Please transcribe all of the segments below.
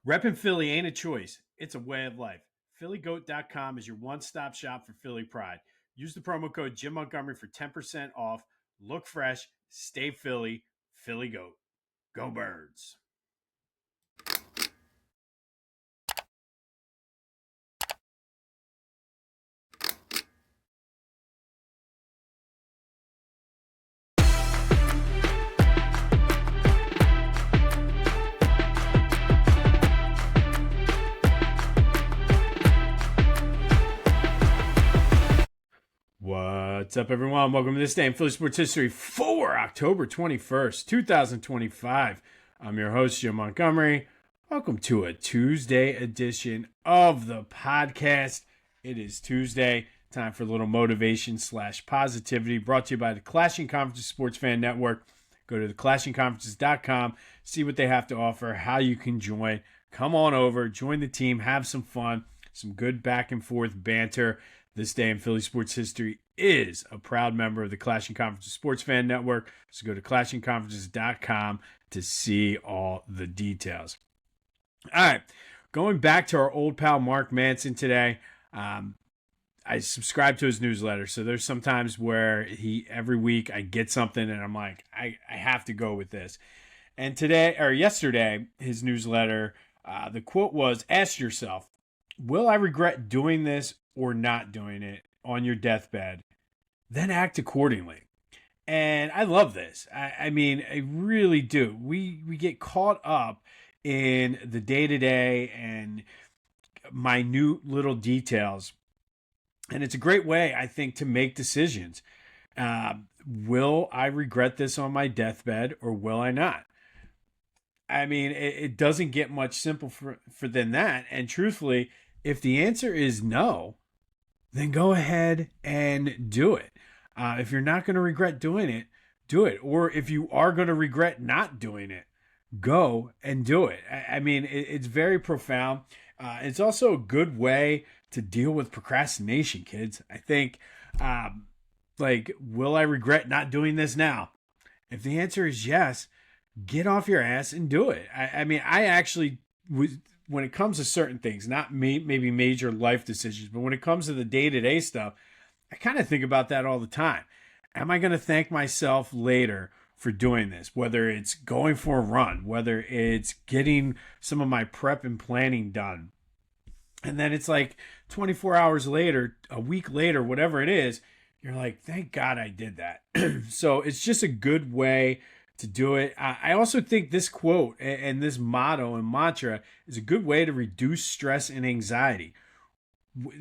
Reppin' Philly ain't a choice, it's a way of life. PhillyGoat.com is your one stop shop for Philly pride. Use the promo code Jim Montgomery for 10% off. Look fresh, stay Philly, Philly Goat. Go Birds. What's up, everyone? Welcome to this day in Philly sports history for October 21st, 2025. I'm your host, Jim Montgomery. Welcome to a Tuesday edition of the podcast. It is Tuesday, time for a little motivation / positivity, brought to you by the Clashing Conferences Sports Fan Network. Go to theclashingconferences.com, see what they have to offer, how you can join. Come on over, join the team, have some fun, some good back and forth banter. This Day in Philly Sports History is a proud member of the Clashing Conferences Sports Fan Network. So go to clashingconferences.com to see all the details. All right, going back to our old pal Mark Manson today. I subscribe to his newsletter, so there's some times where every week I get something and I'm like, I have to go with this. And yesterday, his newsletter, the quote was, "Ask yourself, will I regret doing this or not doing it on your deathbed? Then act accordingly." And I love this. I mean, I really do. We get caught up in the day-to-day and minute little details. And it's a great way, I think, to make decisions. Will I regret this on my deathbed or will I not? I mean, it doesn't get much simpler than that. And truthfully, if the answer is no, then go ahead and do it. If you're not going to regret doing it, do it. Or if you are going to regret not doing it, go and do it. I mean, it's very profound. It's also a good way to deal with procrastination, kids. I think, will I regret not doing this now? If the answer is yes, get off your ass and do it. I mean, I actually when it comes to certain things, not maybe major life decisions, but when it comes to the day-to-day stuff, I kind of think about that all the time. Am I going to thank myself later for doing this? Whether it's going for a run, whether it's getting some of my prep and planning done. And then it's like 24 hours later, a week later, whatever it is, you're like, thank God I did that. So it's just a good way to do it. I also think this quote and this motto and mantra is a good way to reduce stress and anxiety.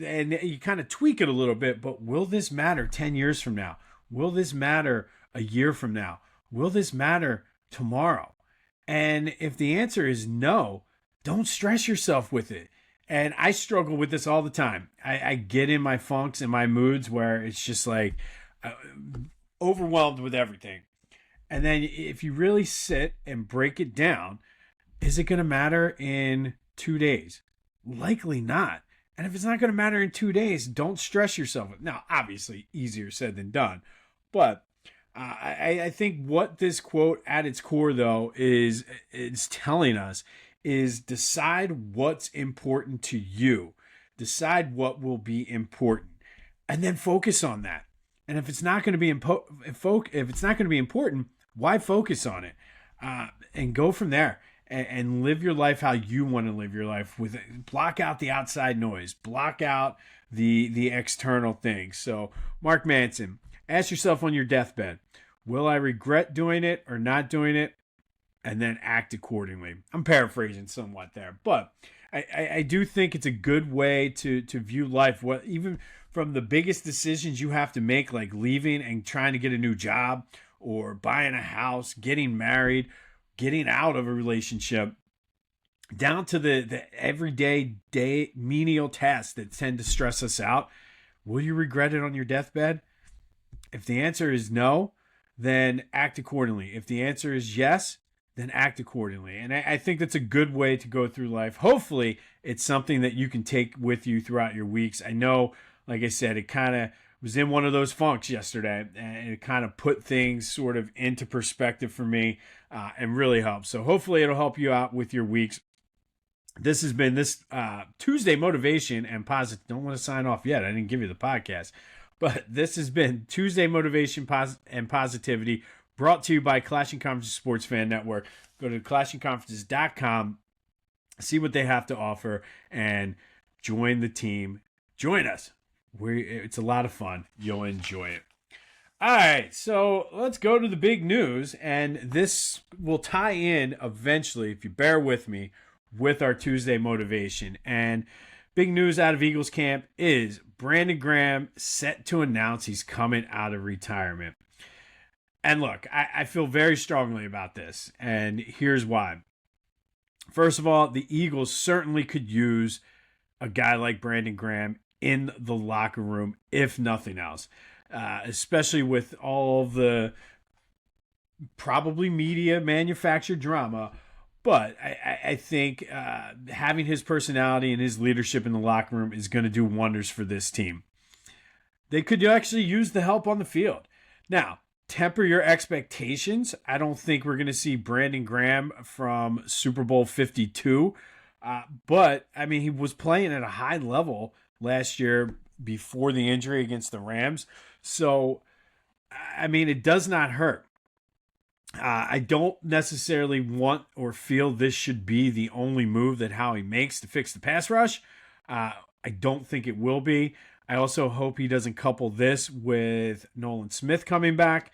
And you kind of tweak it a little bit, but will this matter 10 years from now? Will this matter a year from now? Will this matter tomorrow? And if the answer is no, don't stress yourself with it. And I struggle with this all the time. I get in my funks and my moods where it's just like overwhelmed with everything. And then if you really sit and break it down, is it going to matter in 2 days? Likely not. And if it's not going to matter in 2 days, don't stress yourself. Now, obviously, easier said than done. But I think what this quote at its core, though, is telling us is decide what's important to you. Decide what will be important. And then focus on that. And if it's not going to be if it's not going to be important, why focus on it? And go from there and live your life how you want to live your life. Block out the outside noise. Block out the external things. So, Mark Manson, ask yourself on your deathbed, will I regret doing it or not doing it? And then act accordingly. I'm paraphrasing somewhat there, but I do think it's a good way to view life. What even from the biggest decisions you have to make, like leaving and trying to get a new job, or buying a house, getting married, getting out of a relationship, down to the everyday menial tasks that tend to stress us out. Will you regret it on your deathbed? If the answer is no, then act accordingly. If the answer is yes, then act accordingly. And I think that's a good way to go through life. Hopefully, it's something that you can take with you throughout your weeks. I know, like I said, it kind of was in one of those funks yesterday, and it kind of put things sort of into perspective for me and really helped. So hopefully it'll help you out with your weeks. This has been this Tuesday Motivation and Positive. Don't want to sign off yet. I didn't give you the podcast. But this has been Tuesday Motivation and Positivity, brought to you by Clashing Conferences Sports Fan Network. Go to clashingconferences.com, see what they have to offer, and join the team. Join us. It's a lot of fun. You'll enjoy it. All right, so let's go to the big news, and this will tie in eventually, if you bear with me, with our Tuesday Motivation. And big news out of Eagles camp is Brandon Graham set to announce he's coming out of retirement. And look, I feel very strongly about this, and here's why. First of all, the Eagles certainly could use a guy like Brandon Graham in the locker room, if nothing else, especially with all the probably media manufactured drama. But I think having his personality and his leadership in the locker room is going to do wonders for this team. They could actually use the help on the field. Now, temper your expectations. I don't think we're going to see Brandon Graham from Super Bowl 52. But, I mean, he was playing at a high level last year before the injury against the Rams. So, I mean, it does not hurt. I don't necessarily want or feel this should be the only move that Howie makes to fix the pass rush. I don't think it will be. I also hope he doesn't couple this with Nolan Smith coming back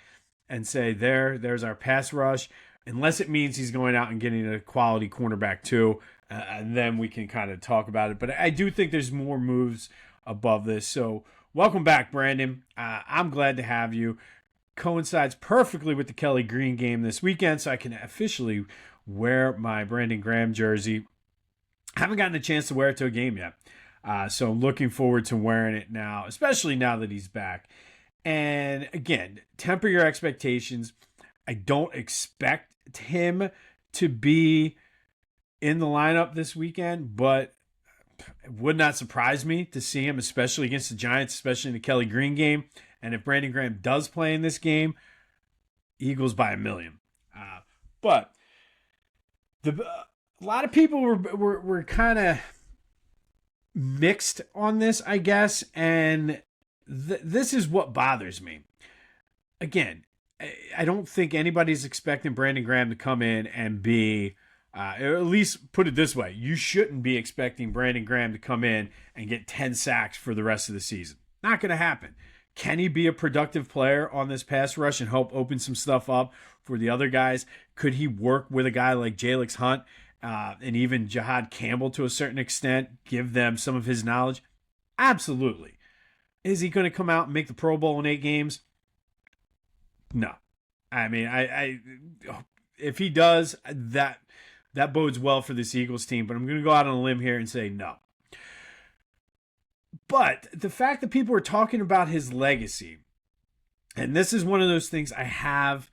and say, there's our pass rush, unless it means he's going out and getting a quality cornerback too, and then we can kind of talk about it. But I do think there's more moves above this. So welcome back, Brandon. I'm glad to have you. Coincides perfectly with the Kelly Green game this weekend, so I can officially wear my Brandon Graham jersey. Haven't gotten a chance to wear it to a game yet, so I'm looking forward to wearing it now, especially now that he's back. And again, temper your expectations. I don't expect him to be in the lineup this weekend, but it would not surprise me to see him, especially against the Giants, especially in the Kelly Green game. And if Brandon Graham does play in this game, Eagles by 1,000,000. But a lot of people were kind of mixed on this, I guess. And this is what bothers me. Again, I don't think anybody's expecting Brandon Graham to come in and be, or at least put it this way, you shouldn't be expecting Brandon Graham to come in and get 10 sacks for the rest of the season. Not going to happen. Can he be a productive player on this pass rush and help open some stuff up for the other guys? Could he work with a guy like Jalix Hunt and even Jihad Campbell to a certain extent, give them some of his knowledge? Absolutely. Is he going to come out and make the Pro Bowl in 8 games? No. I mean, I if he does, that bodes well for this Eagles team, but I'm going to go out on a limb here and say no. But the fact that people are talking about his legacy, and this is one of those things I have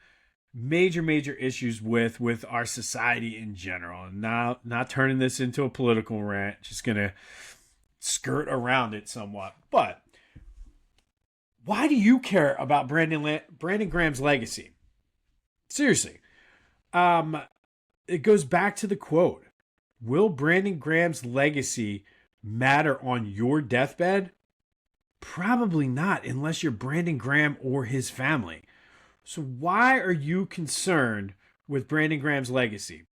major issues with our society in general. And now, not turning this into a political rant, just going to skirt around it somewhat. But why do you care about Brandon Graham's legacy? Seriously. It goes back to the quote. Will Brandon Graham's legacy matter on your deathbed? Probably not, unless you're Brandon Graham or his family. So why are you concerned with Brandon Graham's legacy?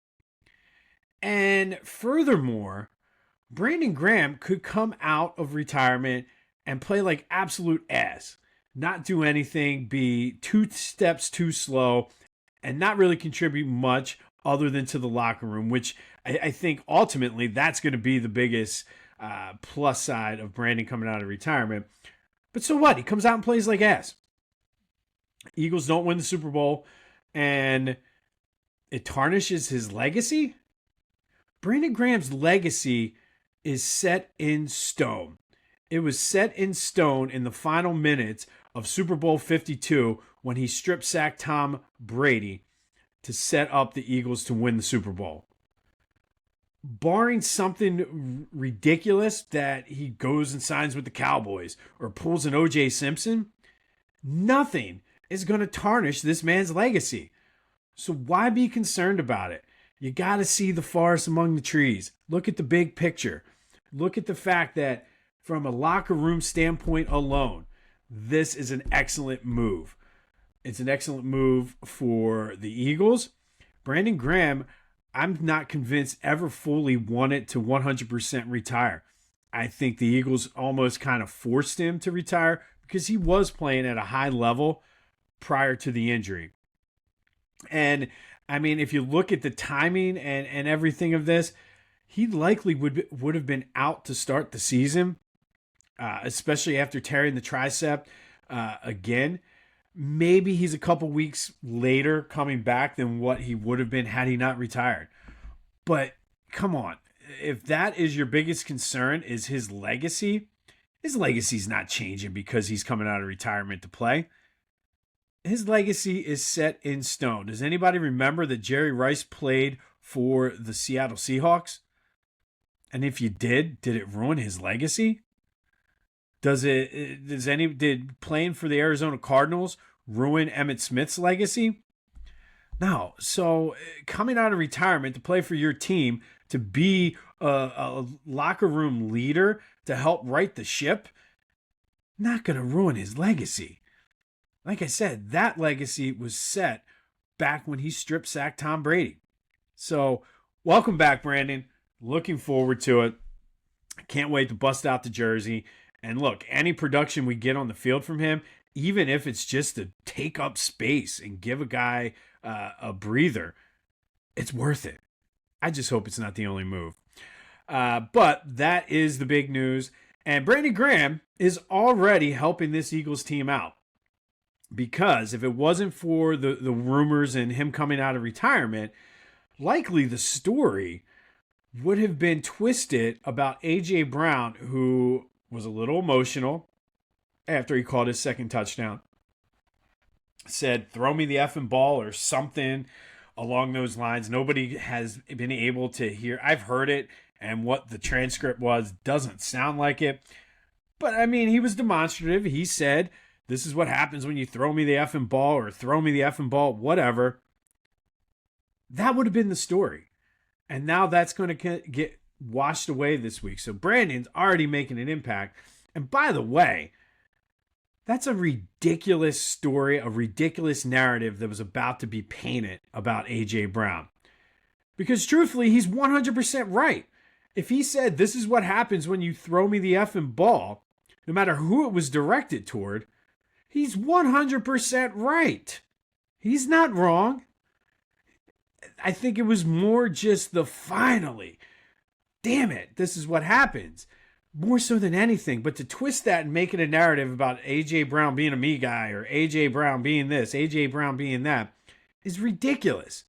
And furthermore, Brandon Graham could come out of retirement and play like absolute ass, not do anything, be 2 steps too slow, and not really contribute much other than to the locker room, which I think ultimately that's going to be the biggest plus side of Brandon coming out of retirement. But so what? He comes out and plays like ass. Eagles don't win the Super Bowl, and it tarnishes his legacy? Brandon Graham's legacy is set in stone. It was set in stone in the final minutes of Super Bowl 52 when he strip sacked Tom Brady to set up the Eagles to win the Super Bowl. Barring something ridiculous that he goes and signs with the Cowboys or pulls an O.J. Simpson, nothing is going to tarnish this man's legacy. So why be concerned about it? You got to see the forest among the trees. Look at the big picture. Look at the fact that from a locker room standpoint alone, this is an excellent move. It's an excellent move for the Eagles. Brandon Graham, I'm not convinced ever fully wanted to 100% retire. I think the Eagles almost kind of forced him to retire because he was playing at a high level prior to the injury. And I mean, if you look at the timing and everything of this, he likely would have been out to start the season, especially after tearing the tricep again. Maybe he's a couple weeks later coming back than what he would have been had he not retired. But come on, if that is your biggest concern, is his legacy's not changing because he's coming out of retirement to play. His legacy is set in stone. Does anybody remember that Jerry Rice played for the Seattle Seahawks? And if you did it ruin his legacy? Did playing for the Arizona Cardinals ruin Emmitt Smith's legacy? No. So coming out of retirement to play for your team, to be a locker room leader, to help right the ship, not going to ruin his legacy. Like I said, that legacy was set back when he strip sacked Tom Brady. So welcome back, Brandon. Looking forward to it. Can't wait to bust out the jersey. And look, any production we get on the field from him, even if it's just to take up space and give a guy a breather, it's worth it. I just hope it's not the only move. But that is the big news. And Brandon Graham is already helping this Eagles team out. Because if it wasn't for the rumors and him coming out of retirement, likely the story would have been twisted about A.J. Brown, who was a little emotional after he caught his second touchdown. Said, throw me the effing ball or something along those lines. Nobody has been able to hear. I've heard it, and what the transcript was doesn't sound like it. But, I mean, he was demonstrative. He said, this is what happens when you throw me the effing ball or throw me the effing ball, whatever. That would have been the story. And now that's going to get washed away this week. So Brandon's already making an impact. And by the way, that's a ridiculous story, a ridiculous narrative that was about to be painted about A.J. Brown. Because truthfully, he's 100% right. If he said, this is what happens when you throw me the effing ball, no matter who it was directed toward, he's 100% right. He's not wrong. I think it was more just the finally. Damn it, this is what happens. More so than anything. But to twist that and make it a narrative about A.J. Brown being a me guy or A.J. Brown being this, A.J. Brown being that is ridiculous.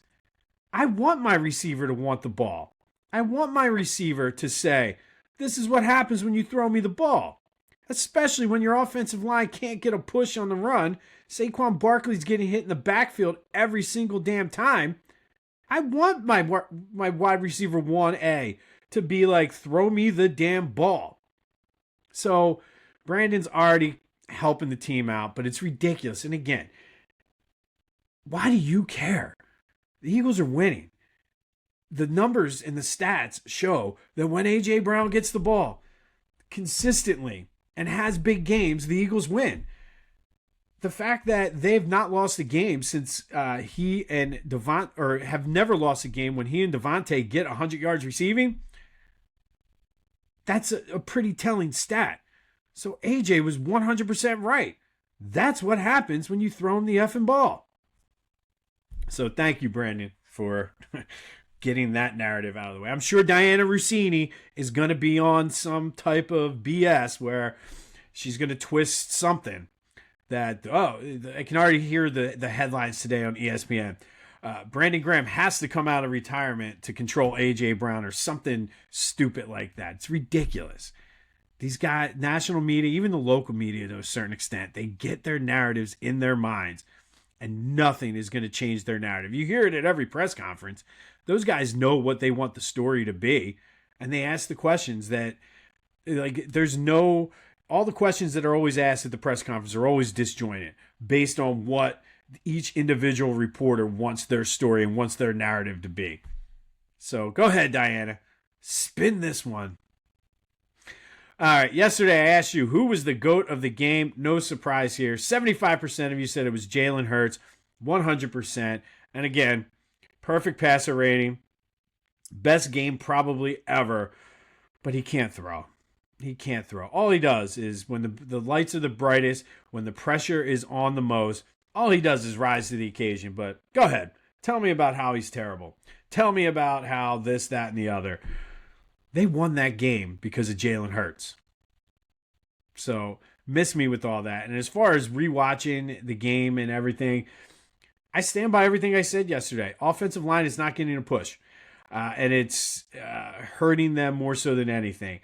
I want my receiver to want the ball. I want my receiver to say, this is what happens when you throw me the ball. Especially when your offensive line can't get a push on the run. Saquon Barkley's getting hit in the backfield every single damn time. I want my wide receiver 1A to be like, throw me the damn ball. So Brandon's already helping the team out, but it's ridiculous. And again, why do you care? The Eagles are winning. The numbers and the stats show that when A.J. Brown gets the ball consistently and has big games, the Eagles win. The fact that they've not lost a game since he and Devontae, or have never lost a game when he and Devontae get 100 yards receiving, that's a pretty telling stat. So AJ was 100% right. That's what happens when you throw him the effing ball. So thank you, Brandon, for getting that narrative out of the way. I'm sure Diana Rossini is going to be on some type of BS where she's going to twist something that, I can already hear the headlines today on ESPN. Brandon Graham has to come out of retirement to control A.J. Brown or something stupid like that. It's ridiculous. These guys, national media, even the local media to a certain extent, they get their narratives in their minds and nothing is going to change their narrative. You hear it at every press conference. Those guys know what they want the story to be, and they ask the questions that, like, all the questions that are always asked at the press conference are always disjointed based on what each individual reporter wants their story and wants their narrative to be. So go ahead, Diana. Spin this one. All right. Yesterday, I asked you who was the GOAT of the game. No surprise here. 75% of you said it was Jalen Hurts. 100%. And again, perfect passer rating. Best game probably ever. But he can't throw. He can't throw. All he does is when the lights are the brightest, when the pressure is on the most, all he does is rise to the occasion. But go ahead. Tell me about how he's terrible. Tell me about how this, that, and the other. They won that game because of Jalen Hurts. So miss me with all that. And as far as rewatching the game and everything, I stand by everything I said yesterday. Offensive line is not getting a push. And it's hurting them more so than anything.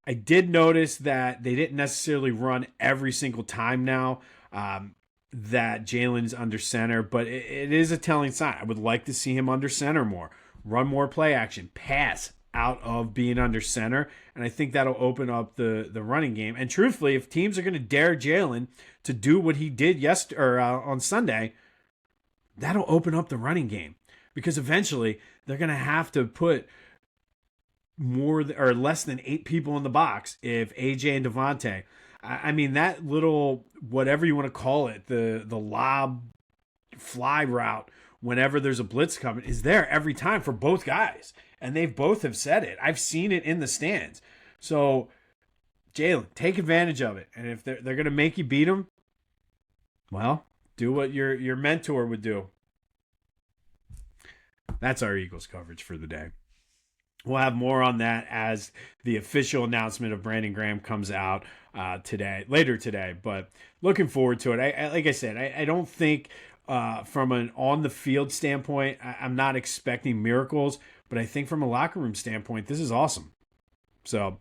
I did notice that they didn't necessarily run every single time now that Jalen's under center, but it is a telling sign. I would like to see him under center more. Run more play action, pass out of being under center, and I think that'll open up the running game. And truthfully, if teams are going to dare Jalen to do what he did on Sunday, that'll open up the running game because eventually they're going to have to put more or less than 8 people in the box if AJ and Devontae. I mean, that little, whatever you want to call it, the lob fly route whenever there's a blitz coming is there every time for both guys. And they've both have said it. I've seen it in the stands. So, Jalen, take advantage of it. And if they're going to make you beat them, well, do what your mentor would do. That's our Eagles coverage for the day. We'll have more on that as the official announcement of Brandon Graham comes out later today. But looking forward to it. Like I said, I don't think from an on-the-field standpoint, I'm not expecting miracles. But I think from a locker room standpoint, this is awesome. So,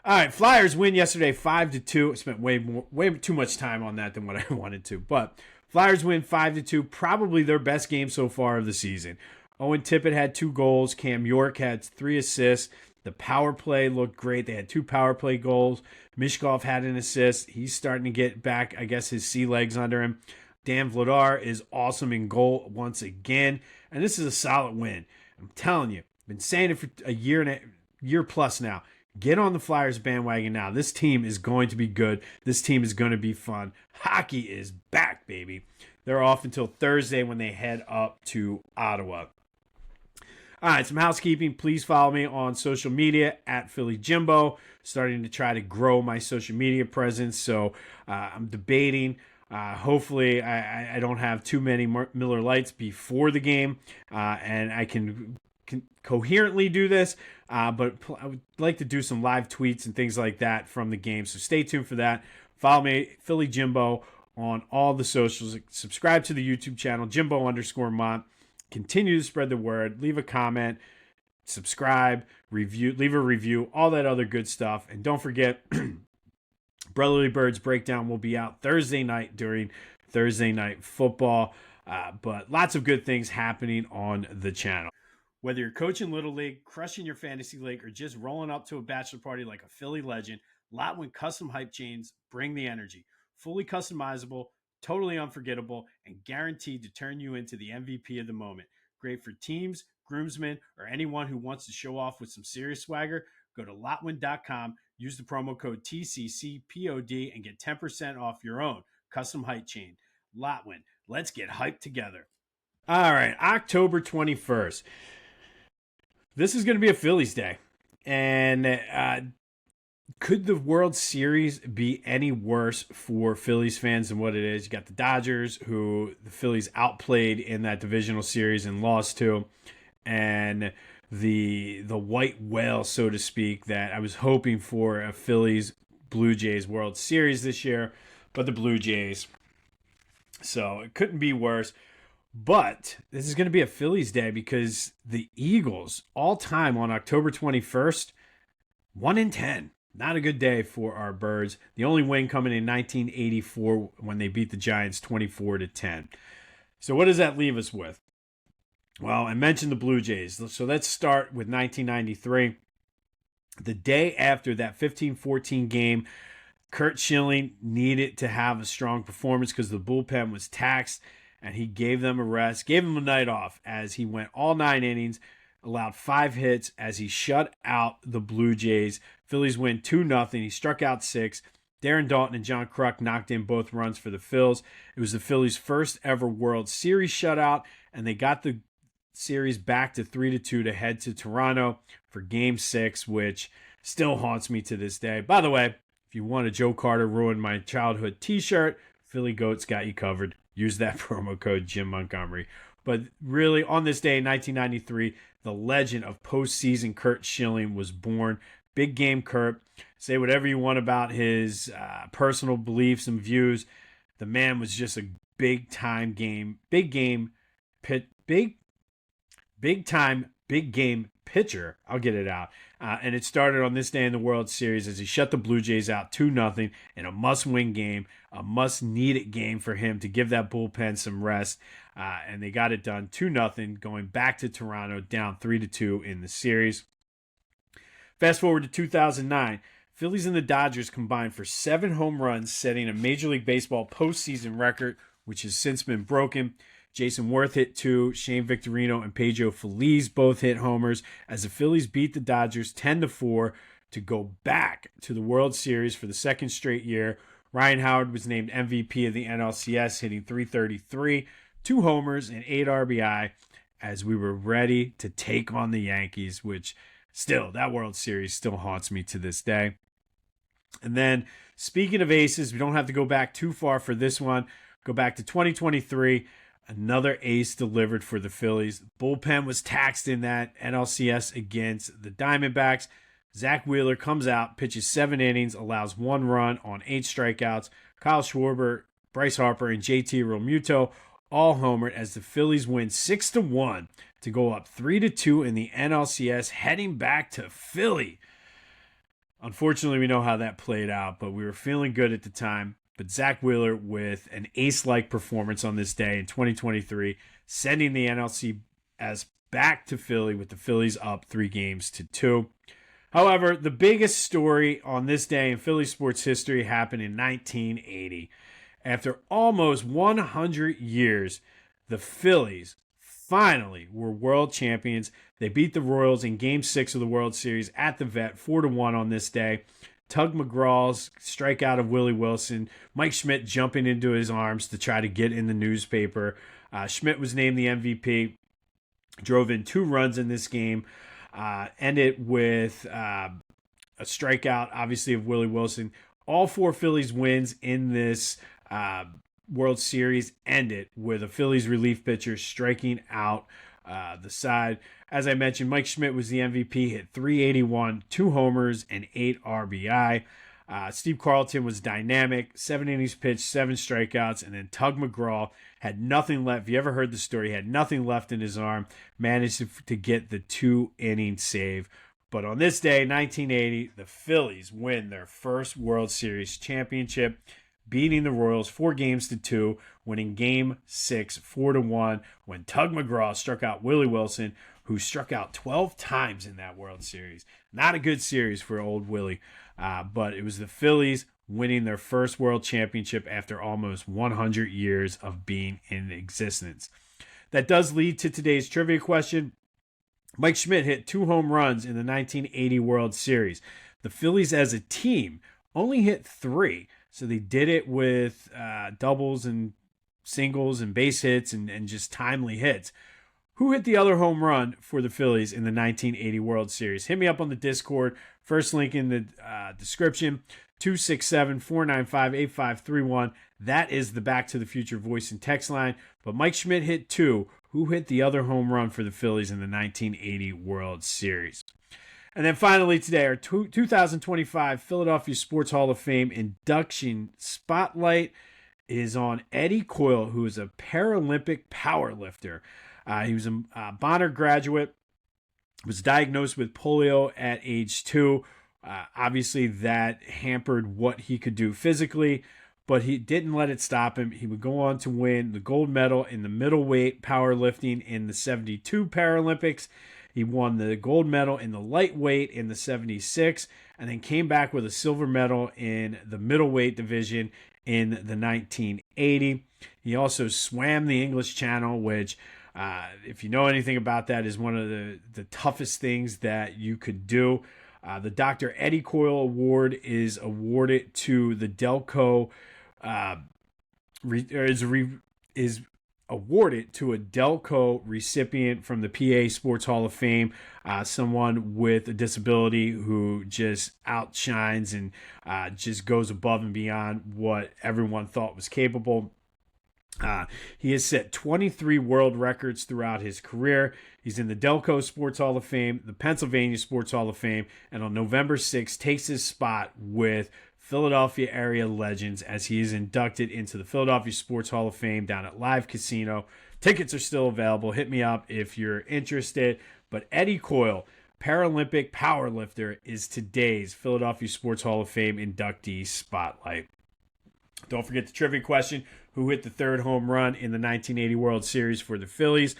all right, Flyers win yesterday 5-2. I spent way too much time on that than what I wanted to. But Flyers win 5-2, probably their best game so far of the season. Owen Tippett had 2 goals. Cam York had 3 assists. The power play looked great. They had 2 power play goals. Mishkov had an assist. He's starting to get back, I guess, his sea legs under him. Dan Vladar is awesome in goal once again. And this is a solid win. I'm telling you, I've been saying it for a year plus now. Get on the Flyers bandwagon now. This team is going to be good. This team is going to be fun. Hockey is back, baby. They're off until Thursday when they head up to Ottawa. All right, some housekeeping. Please follow me on social media at Philly Jimbo. Starting to try to grow my social media presence. So I'm debating. Hopefully, I don't have too many Miller Lights before the game, and I can coherently do this. But I would like to do some live tweets and things like that from the game. So stay tuned for that. Follow me, Philly Jimbo, on all the socials. Subscribe to the YouTube channel, Jimbo_Mont. Continue to spread the word. Leave a comment. Subscribe. Leave a review. All that other good stuff. And don't forget, Brotherly Birds Breakdown will be out Thursday night during Thursday Night Football. But lots of good things happening on the channel. Whether you're coaching Little League, crushing your fantasy league, or just rolling up to a bachelor party like a Philly legend, Lotwin Custom Hype Chains bring the energy. Fully customizable, totally unforgettable, and guaranteed to turn you into the MVP of the moment. Great for teams, groomsmen, or anyone who wants to show off with some serious swagger. Go to Lotwin.com, use the promo code TCCPOD, and get 10% off your own custom hype chain. Lotwin, let's get hyped together. All right, October 21st. This is going to be a Phillies day. And could the World Series be any worse for Phillies fans than what it is? You got the Dodgers, who the Phillies outplayed in that divisional series and lost to, and the white whale, so to speak, that I was hoping for a Phillies Blue Jays World Series this year, but the Blue Jays. So it couldn't be worse. But this is going to be a Phillies day because the Eagles, all time on October 21st, 1-10. Not a good day for our Birds. The only win coming in 1984 when they beat the Giants 24-10. So what does that leave us with? Well, I mentioned the Blue Jays. So let's start with 1993. The day after that 15-14 game, Curt Schilling needed to have a strong performance because the bullpen was taxed, and he gave them a rest, gave them a night off as he went all 9 innings, allowed 5 hits as he shut out the Blue Jays. Phillies win 2-0. He struck out 6. Darren Daulton and John Kruk knocked in both runs for the Phils. It was the Phillies' first ever World Series shutout, and they got the series back to 3-2 to head to Toronto for Game 6, which still haunts me to this day. By the way, if you want a Joe Carter ruined my childhood t-shirt, Philly Goats got you covered. Use that promo code Jim Montgomery. But really, on this day in 1993, the legend of postseason Curt Schilling was born. Big game Curt. Say whatever you want about his personal beliefs and views. The man was just a big time, big game pitcher. I'll get it out. And it started on this day in the World Series as he shut the Blue Jays out 2-0 in a must-win game, a must-need-it game for him to give that bullpen some rest. And they got it done 2-0, going back to Toronto, down 3-2 in the series. Fast forward to 2009. Phillies and the Dodgers combined for 7 home runs, setting a Major League Baseball postseason record, which has since been broken. Jason Worth hit 2, Shane Victorino and Pedro Feliz both hit homers as the Phillies beat the Dodgers 10-4 to go back to the World Series for the second straight year. Ryan Howard was named MVP of the NLCS, hitting .333, 2 homers and 8 RBI as we were ready to take on the Yankees, which still, that World Series still haunts me to this day. And then, speaking of aces, we don't have to go back too far for this one. Go back to 2023. Another ace delivered for the Phillies. Bullpen was taxed in that NLCS against the Diamondbacks. Zach Wheeler comes out, pitches 7 innings, allows 1 run on 8 strikeouts. Kyle Schwarber, Bryce Harper, and JT Realmuto all homered as the Phillies win 6-1 to go up 3-2 in the NLCS, heading back to Philly. Unfortunately, we know how that played out, but we were feeling good at the time. But Zach Wheeler with an ace-like performance on this day in 2023, sending the NLCS back to Philly with the Phillies up 3-2. However, the biggest story on this day in Philly sports history happened in 1980. After almost 100 years, the Phillies finally were world champions. They beat the Royals in Game 6 of the World Series at the Vet, 4-1 on this day. Tug McGraw's strikeout of Willie Wilson, Mike Schmidt jumping into his arms to try to get in the newspaper. Schmidt was named the MVP, drove in 2 runs in this game, ended with a strikeout, obviously, of Willie Wilson. All 4 Phillies wins in this World Series ended with a Phillies relief pitcher striking out the side. As I mentioned, Mike Schmidt was the MVP, hit .381, 2 homers, and 8 RBI. Steve Carlton was dynamic, 7 innings pitched, 7 strikeouts, and then Tug McGraw had nothing left. If you ever heard the story, he had nothing left in his arm, managed to get the 2-inning save. But on this day, 1980, the Phillies win their first World Series championship, beating the Royals 4-2, winning Game 6 4-1 when Tug McGraw struck out Willie Wilson, who struck out 12 times in that World Series. Not a good series for old Willie, but it was the Phillies winning their first World Championship after almost 100 years of being in existence. That does lead to today's trivia question. Mike Schmidt hit 2 home runs in the 1980 World Series. The Phillies as a team only hit 3. So they did it with doubles and singles and base hits and just timely hits. Who hit the other home run for the Phillies in the 1980 World Series? Hit me up on the Discord. First link in the description, 267-495-8531. That is the Back to the Future voice and text line. But Mike Schmidt hit 2. Who hit the other home run for the Phillies in the 1980 World Series? And then finally today, our 2025 Philadelphia Sports Hall of Fame induction spotlight is on Eddie Coyle, who is a Paralympic powerlifter. He was a Bonner graduate, was diagnosed with polio at age 2. Obviously, that hampered what he could do physically, but he didn't let it stop him. He would go on to win the gold medal in the middleweight powerlifting in the 72 Paralympics. He won the gold medal in the lightweight in the 76, and then came back with a silver medal in the middleweight division in the 1980. He also swam the English Channel, which If you know anything about that, is one of the toughest things that you could do. The Dr. Eddie Coyle Award is awarded to the Delco, is awarded to a Delco recipient from the PA Sports Hall of Fame, someone with a disability who just outshines and just goes above and beyond what everyone thought was capable. He has set 23 world records throughout his career. He's in the Delco Sports Hall of Fame, the Pennsylvania Sports Hall of Fame, and on November 6th takes his spot with Philadelphia area legends as he is inducted into the Philadelphia Sports Hall of Fame down at Live Casino. Tickets are still available. Hit me up if you're interested. But Eddie Coyle, Paralympic powerlifter, is today's Philadelphia Sports Hall of Fame inductee spotlight. Don't forget the trivia question: who hit the third home run in the 1980 World Series for the Phillies?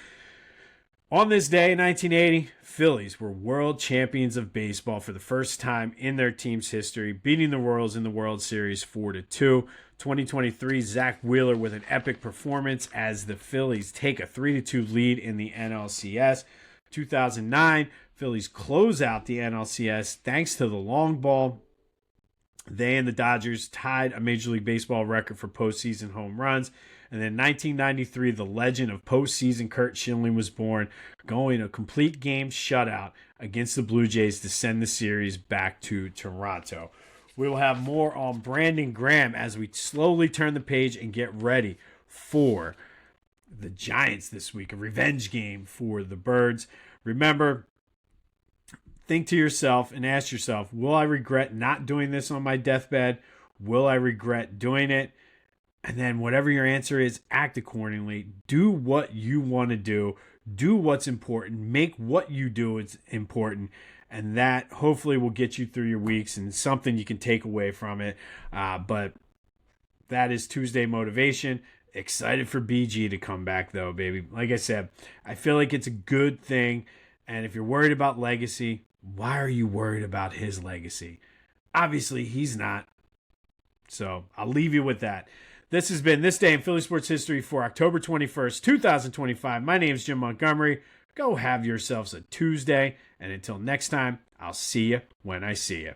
On this day in 1980, Phillies were world champions of baseball for the first time in their team's history, beating the Royals in the World Series 4-2. 2023, Zach Wheeler with an epic performance as the Phillies take a 3-2 lead in the NLCS. 2009, Phillies close out the NLCS thanks to the long ball. They and the Dodgers tied a Major League Baseball record for postseason home runs. And then 1993, the legend of postseason Curt Schilling was born, going a complete game shutout against the Blue Jays to send the series back to Toronto. We will have more on Brandon Graham as we slowly turn the page and get ready for the Giants this week, a revenge game for the Birds. Remember, think to yourself and ask yourself, will I regret not doing this on my deathbed? Will I regret doing it? And then whatever your answer is, act accordingly. Do what you want to do. Do what's important. Make what you do is important. And that hopefully will get you through your weeks and something you can take away from it. But that is Tuesday Motivation. Excited for BG to come back, though, baby. Like I said, I feel like it's a good thing. And if you're worried about legacy, why are you worried about his legacy? Obviously, he's not. So I'll leave you with that. This has been This Day in Philly Sports History for October 21st, 2025. My name is Jim Montgomery. Go have yourselves a Tuesday. And until next time, I'll see you when I see you.